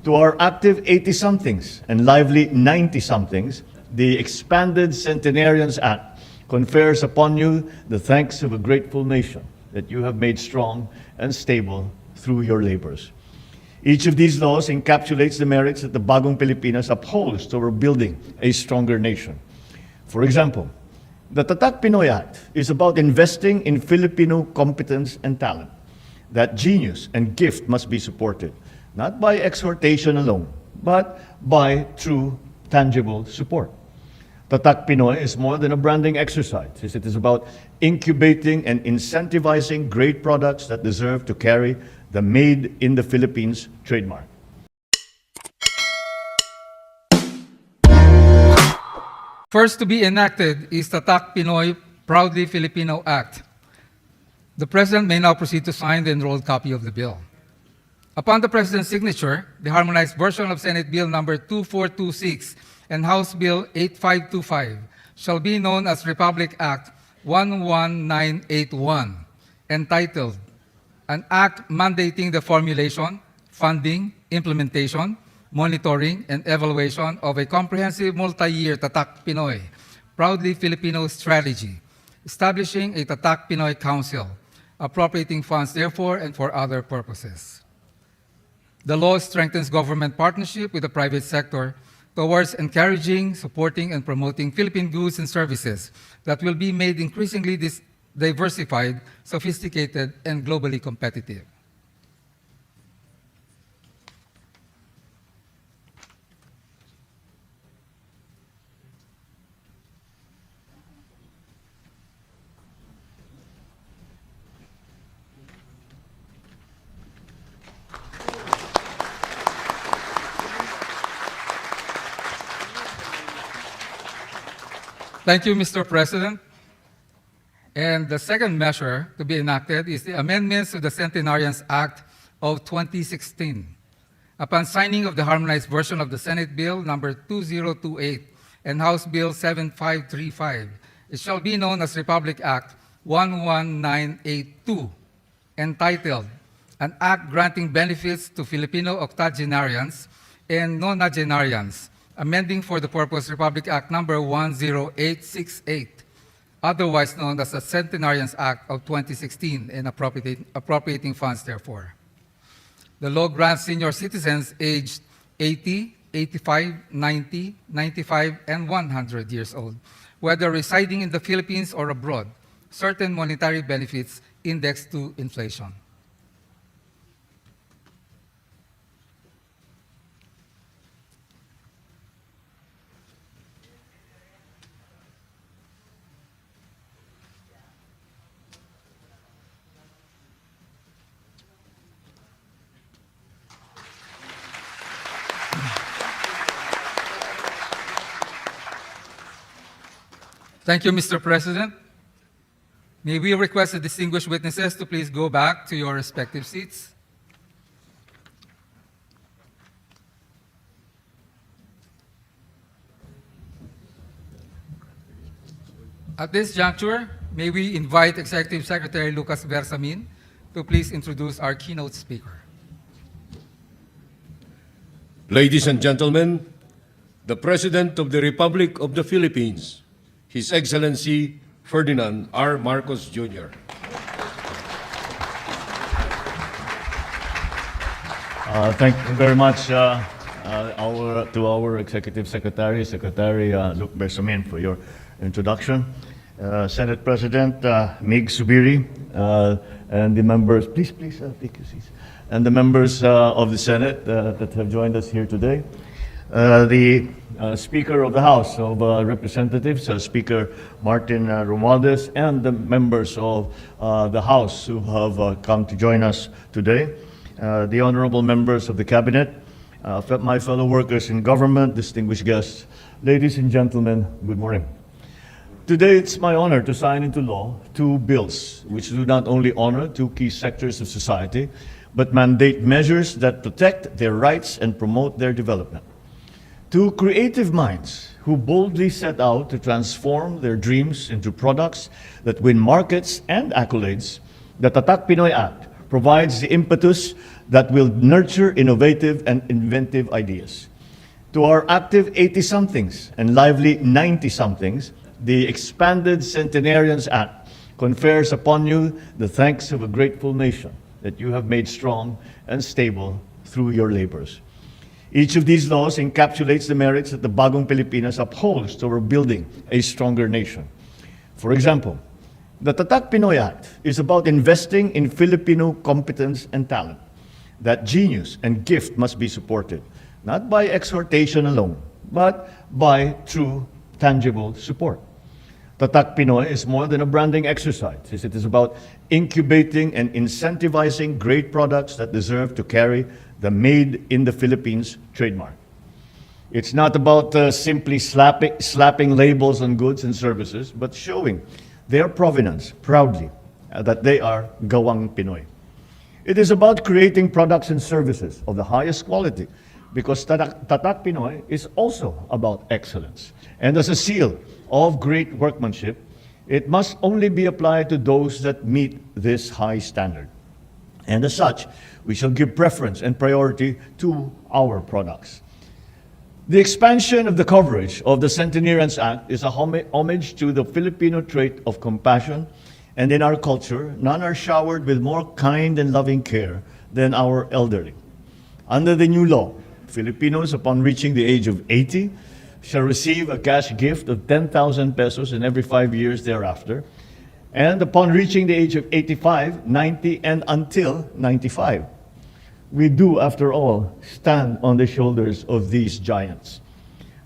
To our active 80-somethings and lively 90-somethings, the expanded Centenarians Act confers upon you the thanks of a grateful nation that you have made strong and stable through your labors. Each of these laws encapsulates the merits that the Bagong Pilipinas upholds toward building a stronger nation. For example, the Tatak Pinoy Act is about investing in Filipino competence and talent. That genius and gift must be supported, not by exhortation alone, but by true, tangible support. Tatak Pinoy is more than a branding exercise. It is about incubating and incentivizing great products that deserve to carry the Made in the Philippines trademark. First to be enacted is Tatak Pinoy Proudly Filipino Act. The President may now proceed to sign the enrolled copy of the bill. Upon the President's signature, the harmonized version of Senate Bill number 2426 and House Bill 8525 shall be known as Republic Act 11981, entitled An Act Mandating the Formulation, Funding, Implementation, Monitoring, and Evaluation of a Comprehensive Multi-Year Tatak Pinoy Proudly Filipino Strategy, establishing a Tatak Pinoy Council, appropriating funds therefore and for other purposes. The law strengthens government partnership with the private sector towards encouraging, supporting, and promoting Philippine goods and services that will be made increasingly diversified, sophisticated, and globally competitive. Thank you, Mr. President. And the second measure to be enacted is the amendments to the Centenarians Act of 2016. Upon signing of the harmonized version of the Senate Bill number 2028 and House Bill 7535, it shall be known as Republic Act 11982, entitled An Act Granting Benefits to Filipino Octogenarians and Nonagenarians, amending for the purpose Republic Act number 10868, otherwise known as the Centenarians Act of 2016, and appropriating funds therefore. The law grants senior citizens aged 80, 85, 90, 95, and 100 years old, whether residing in the Philippines or abroad, certain monetary benefits indexed to inflation. Thank you, Mr. President. May we request the distinguished witnesses to please go back to your respective seats. At this juncture, may we invite Executive Secretary Lucas Bersamin to please introduce our keynote speaker. Ladies and gentlemen, the President of the Republic of the Philippines, His Excellency Ferdinand R. Marcos Jr. Thank you very much to our Executive Secretary, Secretary Luc Bersamin, for your introduction. Senate President Mig Subiri, and the members, please take your seats, and the members of the Senate that have joined us here today. The Speaker of the House of Representatives, Speaker Martin Romualdez, and the members of the House who have come to join us today, the honorable members of the Cabinet, my fellow workers in government, distinguished guests, ladies and gentlemen, good morning. Today, it's my honor to sign into law two bills which do not only honor two key sectors of society, but mandate measures that protect their rights and promote their development. Two creative minds who boldly set out to transform their dreams into products that win markets and accolades, the Tatak Pinoy Act provides the impetus that will nurture innovative and inventive ideas. To our active 80-somethings and lively 90-somethings, the expanded Centenarians Act confers upon you the thanks of a grateful nation that you have made strong and stable through your labors. Each of these laws encapsulates the merits that the Bagong Pilipinas upholds toward building a stronger nation. For example, the Tatak Pinoy Act is about investing in Filipino competence and talent. That genius and gift must be supported, not by exhortation alone, but by true, tangible support. Tatak Pinoy is more than a branding exercise. It is about incubating and incentivizing great products that deserve to carry the Made in the Philippines trademark. It's not about simply slapping labels on goods and services, but showing their provenance proudly, that they are Gawang Pinoy. It is about creating products and services of the highest quality, because Tatak Pinoy is also about excellence. And as a seal of great workmanship, it must only be applied to those that meet this high standard. And as such, we shall give preference and priority to our products. The expansion of the coverage of the Centenarians Act is a homage to the Filipino trait of compassion, and in our culture, none are showered with more kind and loving care than our elderly. Under the new law, Filipinos, upon reaching the age of 80, shall receive a cash gift of 10,000 pesos in every 5 years thereafter, and upon reaching the age of 85, 90, and until 95. We do, after all, stand on the shoulders of these giants.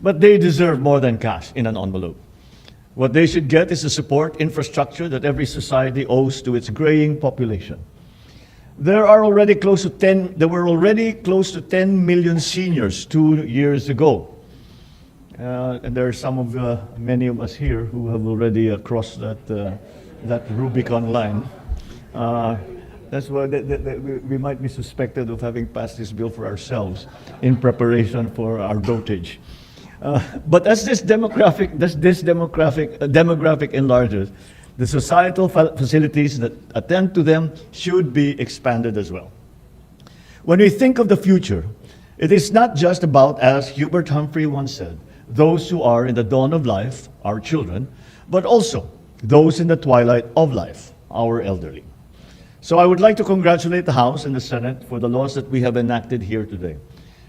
But they deserve more than cash in an envelope. What they should get is the support infrastructure that every society owes to its graying population. There were already close to 10 million seniors 2 years ago. And there are many of us here who have already crossed that Rubicon line. That's why we might be suspected of having passed this bill for ourselves in preparation for our dotage. But as this demographic enlarges, the societal facilities that attend to them should be expanded as well. When we think of the future, it is not just about, as Hubert Humphrey once said, those who are in the dawn of life, our children, but also those in the twilight of life, our elderly. So I would like to congratulate the House and the Senate for the laws that we have enacted here today.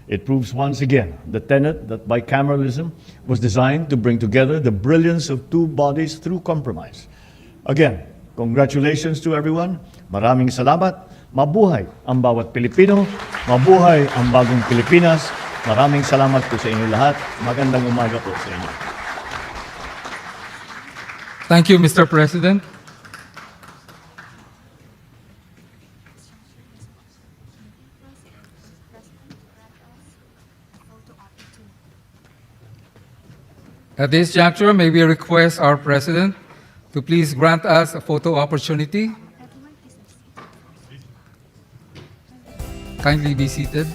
It proves once again the tenet that bicameralism was designed to bring together the brilliance of two bodies through compromise. Again, congratulations to everyone. Maraming salamat. Mabuhay ang bawat Pilipino. Mabuhay ang bagong Pilipinas. Maraming salamat po sa inyo lahat. Magandang umaga po sa inyo. Thank you, Mr. President. At this juncture, may we request our President to please grant us a photo opportunity. Kindly be seated.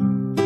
you.